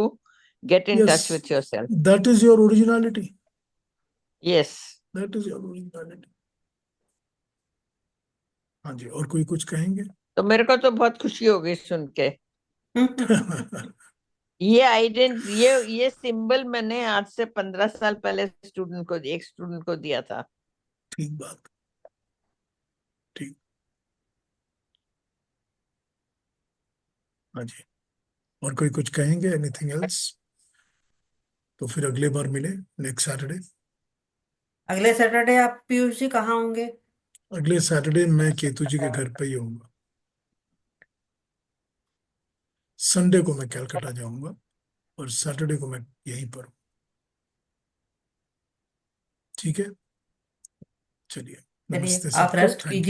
get in yes, touch with yourself. That is your originality, Yes. That is your originality. हाँ जी, और कोई कुछ कहेंगे? तो मेरे को तो बहुत खुशी हो गई सुन के। ये ये सिंबल मैंने आज से 15 साल पहले एक स्टूडेंट को दिया था। ठीक बात, ठीक। हाँ जी, और कोई कुछ कहेंगे? Anything else? तो फिर अगले बार मिले, नेक्स्ट सैटरडे। अगले सैटरडे आप पीयूष जी कहाँ होंगे? अगले सैटरडे मैं केतु जी के घर पे ही होऊंगा। संडे को मैं कलकत्ता जाऊंगा और सैटरडे को मैं यहीं पर हूँ। ठीक है, चलिए, चलिए नमस्ते आप सबको, रेस्ट थैंक कीजिए। यू।